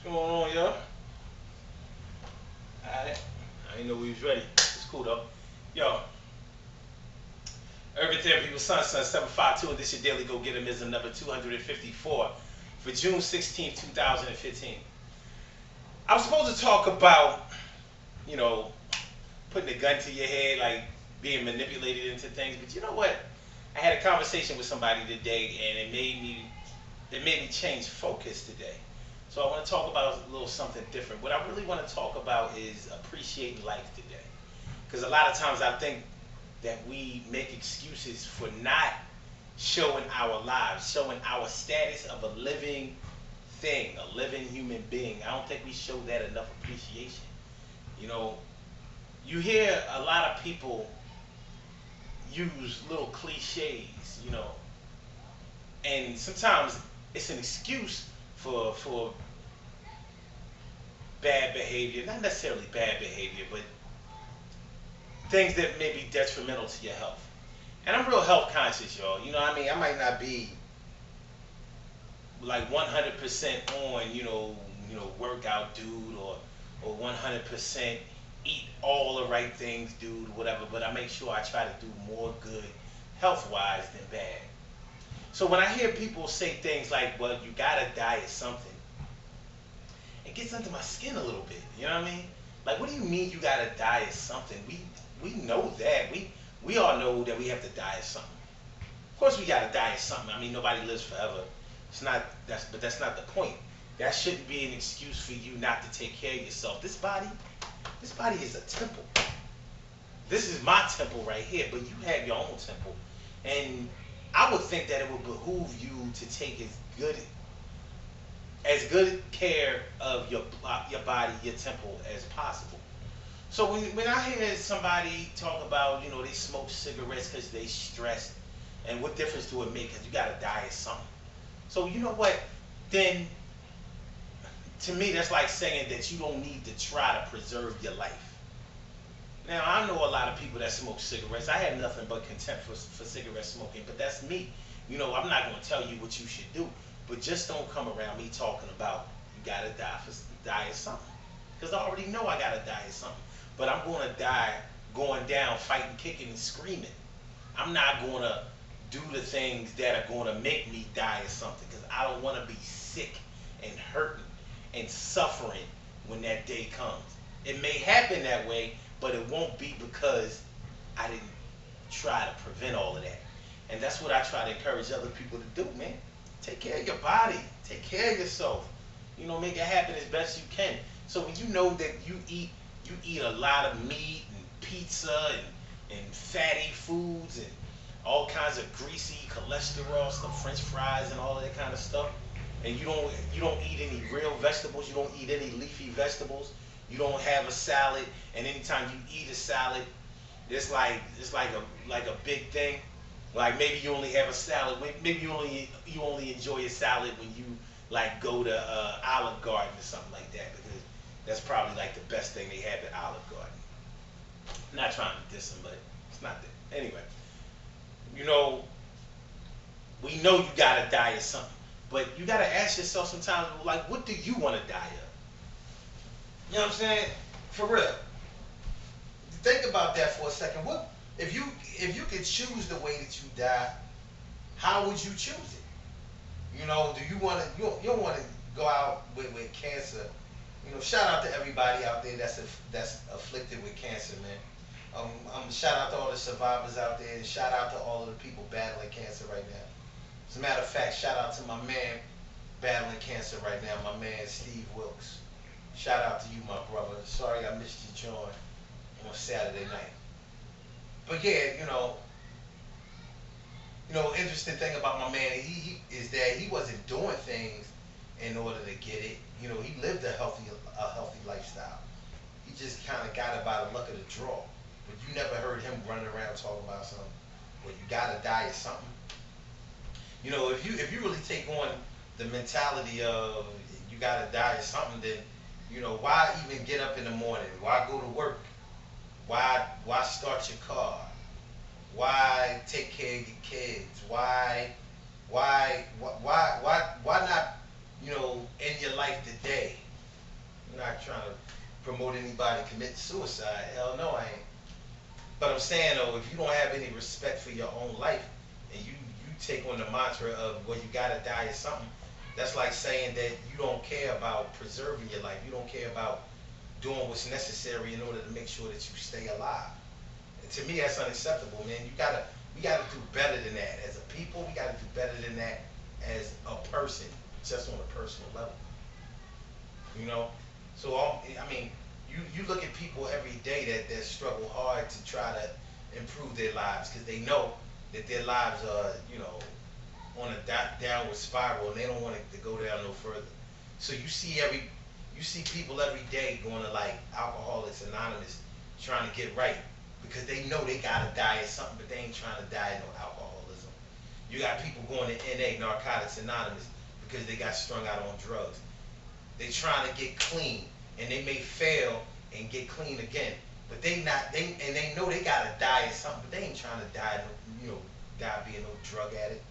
Come on, yo. Alright. I didn't know we was ready. It's cool though. Yo, Urban Therapy with Sun 752, and this your daily go getter number 254 for June 16th, 2015. I was supposed to talk about, you know, putting a gun to your head, like being manipulated into things, but you know what? I had a conversation with somebody today and it made me change focus today. So I want to talk about a little something different. What I really want to talk about is appreciating life today. Because a lot of times I think that we make excuses for not showing our lives, showing our status of a living thing, a living human being. I don't think we show that enough appreciation. You know, you hear a lot of people use little cliches, and sometimes it's an excuse for bad behavior, not necessarily bad behavior, but things that may be detrimental to your health. And I'm real health conscious, y'all. You know what I mean? I might not be like 100% on, workout dude or 100% eat all the right things dude, whatever, but I make sure I try to do more good health-wise than bad. So when I hear people say things like, well, you gotta diet something, it gets under my skin a little bit. You know what I mean? Like, what do you mean you gotta diet something? We know that. We all know that we have to diet something. Of course we gotta diet something. I mean, nobody lives forever. But that's not the point. That shouldn't be an excuse for you not to take care of yourself. This body is a temple. This is my temple right here, but you have your own temple. And I would think that it would behoove you to take as good care of your body, your temple as possible. So when I hear somebody talk about, they smoke cigarettes because they stressed, and what difference do it make? Because you got to diet something. So you know what? Then to me, that's like saying that you don't need to try to preserve your life. Now, I know a lot of people that smoke cigarettes. I have nothing but contempt for cigarette smoking, but that's me. I'm not going to tell you what you should do, but just don't come around me talking about you got to die of something. Because I already know I got to die of something. But I'm going to die going down, fighting, kicking, and screaming. I'm not going to do the things that are going to make me die of something because I don't want to be sick and hurting and suffering when that day comes. It may happen that way, but it won't be because I didn't try to prevent all of that. And that's what I try to encourage other people to do, man. Take care of your body. Take care of yourself. Make it happen as best you can. So when you know that you eat a lot of meat and pizza and fatty foods and all kinds of greasy cholesterol stuff, French fries and all of that kind of stuff, and you don't eat any real vegetables, you don't eat any leafy vegetables, you don't have a salad, and anytime you eat a salad, it's like a big thing. Like maybe you only have a salad, maybe you only enjoy a salad when you like go to Olive Garden or something like that because that's probably like the best thing they have at Olive Garden. I'm not trying to diss them, but it's not that. Anyway, you know, we know you gotta die of something, but you gotta ask yourself sometimes, like, what do you want to die of? You know what I'm saying? For real. Think about that for a second. What if you could choose the way that you die? How would you choose it? Do you want to? You don't want to go out with cancer. Shout out to everybody out there that's afflicted with cancer, man. Shout out to all the survivors out there, and shout out to all of the people battling cancer right now. As a matter of fact, shout out to my man battling cancer right now, my man Steve Wilkes. Shout out to you, my brother. Sorry I missed your joint on Saturday night. But yeah, interesting thing about my man, he is that he wasn't doing things in order to get it. He lived a healthy lifestyle. He just kind of got it by the luck of the draw. But you never heard him running around talking about something. Well, you gotta die of something. If you really take on the mentality of you gotta die of something, then why even get up in the morning? Why go to work? Why start your car? Why take care of your kids? Why not end your life today? not trying to promote anybody committing suicide. Hell no, I ain't. But I'm saying though, if you don't have any respect for your own life, and you take on the mantra of well, you gotta die or something, that's like saying that you don't care about preserving your life. You don't care about doing what's necessary in order to make sure that you stay alive. And to me, that's unacceptable, man. We gotta do better than that as a people. We gotta do better than that as a person, just on a personal level. You know, so I mean, you look at people every day that struggle hard to try to improve their lives because they know that their lives are, you know, on a downward spiral and they don't want it to go down no further. So you see people every day going to like Alcoholics Anonymous trying to get right because they know they gotta die of something, but they ain't trying to die of no alcoholism. You got people going to NA, Narcotics Anonymous, because they got strung out on drugs. They trying to get clean, and they may fail and get clean again, but they know they gotta die of something, but they ain't trying to die, you know, die being no drug addict.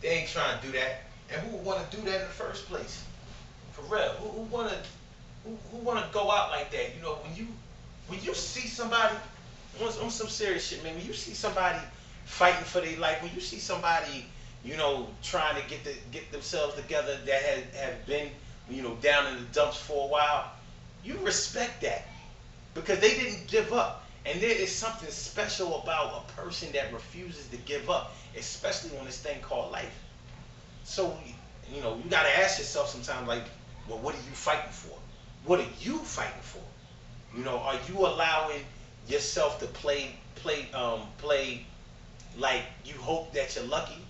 They ain't trying to do that, and who would want to do that in the first place? For real, who wanna go out like that? You know, when you see somebody on some serious shit, man, when you see somebody fighting for their life, when you see somebody, you know, trying to get themselves together that have been, you know, down in the dumps for a while, you respect that because they didn't give up. And there is something special about a person that refuses to give up, especially on this thing called life. So, you know, you got to ask yourself sometimes, like, well, what are you fighting for? What are you fighting for? You know, are you allowing yourself to play like you hope that you're lucky?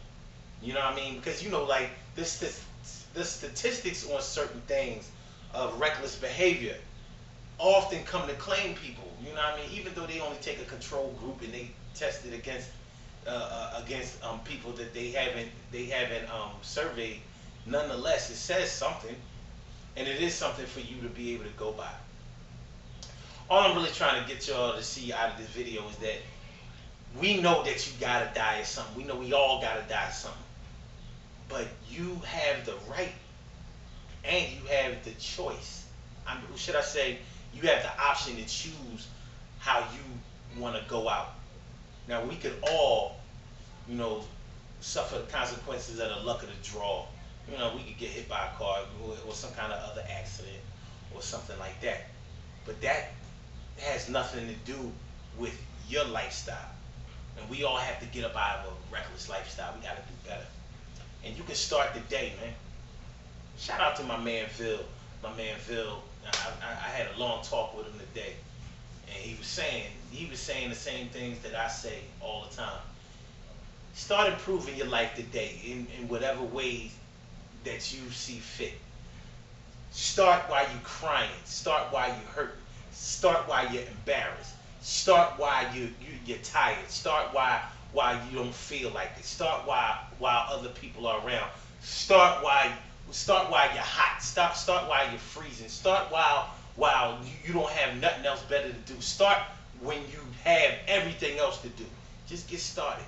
You know what I mean? Because, you know, like the statistics on certain things of reckless behavior often come to claim people. You know what I mean? Even though they only take a control group and they test it against people that they haven't surveyed, nonetheless, it says something, and it is something for you to be able to go by. All I'm really trying to get y'all to see out of this video is that we know that you gotta die of something. We know we all gotta die of something. But you have the right and you have the choice. Should I say, you have the option to choose how you want to go out. Now, we could all, you know, suffer the consequences of the luck of the draw. You know, we could get hit by a car or some kind of other accident or something like that. But that has nothing to do with your lifestyle. And we all have to get up out of a reckless lifestyle. We got to do better. And you can start the day, man. Shout out to my man Phil. My man Phil, I had a long talk with him today. And he was saying the same things that I say all the time. Start improving your life today in whatever ways that you see fit. Start while you're crying. Start while you're hurting. Start while you're embarrassed. Start while you're tired. Start while you don't feel like it. Start while other people are around. Start while you're hot. Start while you're freezing. Start while you don't have nothing else better to do. Start when you have everything else to do. Just get started.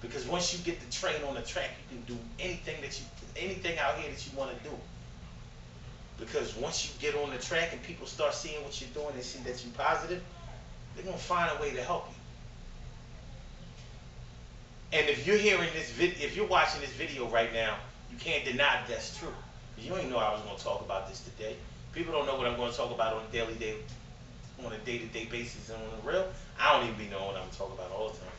Because once you get the train on the track, you can do anything out here that you want to do. Because once you get on the track and people start seeing what you're doing and see that you're positive, they're going to find a way to help you. And if you're hearing this if you're watching this video right now, you can't deny that that's true. You ain't know I was going to talk about this today. People don't know what I'm going to talk about on a day-to-day basis and on the real. I don't even be knowing what I'm talking about all the time.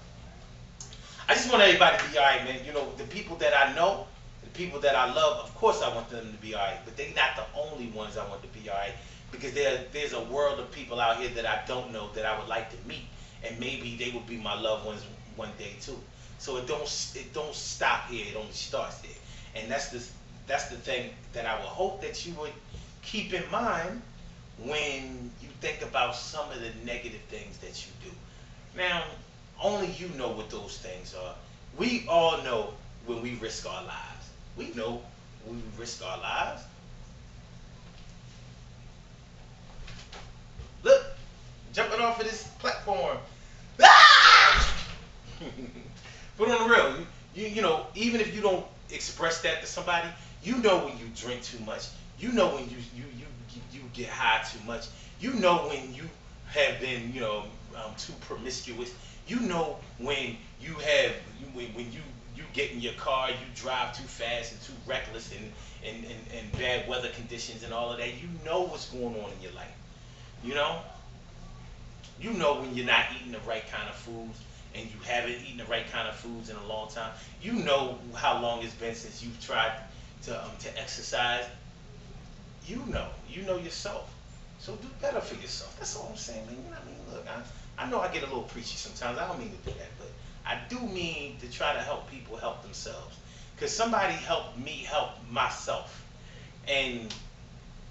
I just want everybody to be alright, man. You know, the people that I know, the people that I love, of course I want them to be alright. But they're not the only ones I want to be alright. Because there's a world of people out here that I don't know that I would like to meet. And maybe they will be my loved ones one day too. So it don't stop here, it only starts there. And that's the thing that I would hope that you would keep in mind when you think about some of the negative things that you do. Now, only you know what those things are. We all know when we risk our lives. We know when we risk our lives. Look, jumping off of this platform. Ah! But on the real, you know, even if you don't express that to somebody, you know when you drink too much. You know when you get high too much. You know when you have been, too promiscuous. You know when you have when you get in your car, you drive too fast and too reckless and bad weather conditions and all of that. You know what's going on in your life. You know, you know when you're not eating the right kind of foods and you haven't eaten the right kind of foods in a long time. You know how long it's been since you've tried to exercise. You know yourself. So do better for yourself. That's all I'm saying, man. You know what I mean? Look, I know I get a little preachy sometimes. I don't mean to do that, but I do mean to try to help people help themselves. Because somebody helped me help myself. And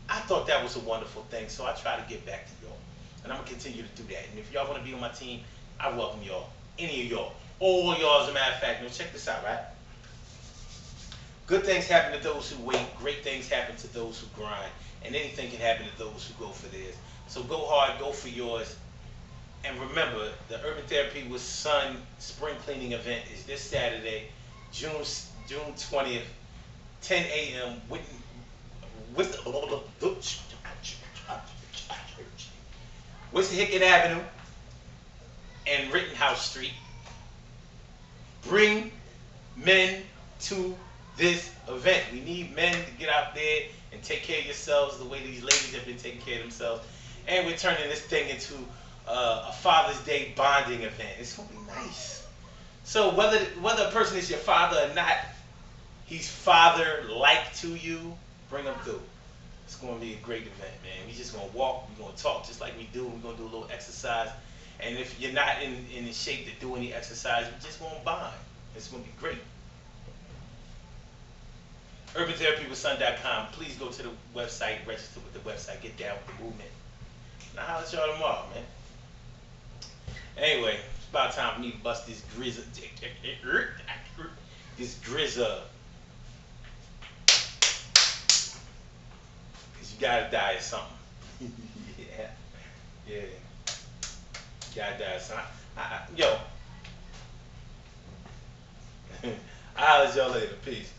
I thought that was a wonderful thing, so I try to get back to y'all. And I'm going to continue to do that. And if y'all want to be on my team, I welcome y'all. Any of y'all. All y'all, as a matter of fact. Now, check this out, right? Good things happen to those who wait. Great things happen to those who grind. And anything can happen to those who go for theirs. So go hard, go for yours. And remember, the Urban Therapy with Sun spring cleaning event is this Saturday, June 20th, 10 a.m. with Wissahickon Avenue and Rittenhouse Street. Bring men to this event. We need men to get out there and take care of yourselves the way these ladies have been taking care of themselves. And we're turning this thing into a Father's Day bonding event. It's going to be nice. So whether a person is your father or not, he's father-like to you, bring him through. It's going to be a great event, man. We're just going to walk. We're going to talk just like we do. We're going to do a little exercise. And if you're not in the shape to do any exercise, we're just going to bond. It's going to be great. UrbanTherapyWithSun.com. Please go to the website, register with the website, get down with the movement. Now, I'll let y'all tomorrow, man. Anyway, it's about time for me to bust this grizz. This grizz. Because you gotta die of something. Yeah. Yeah. You gotta die of something. Yo. I'll let y'all later. Peace.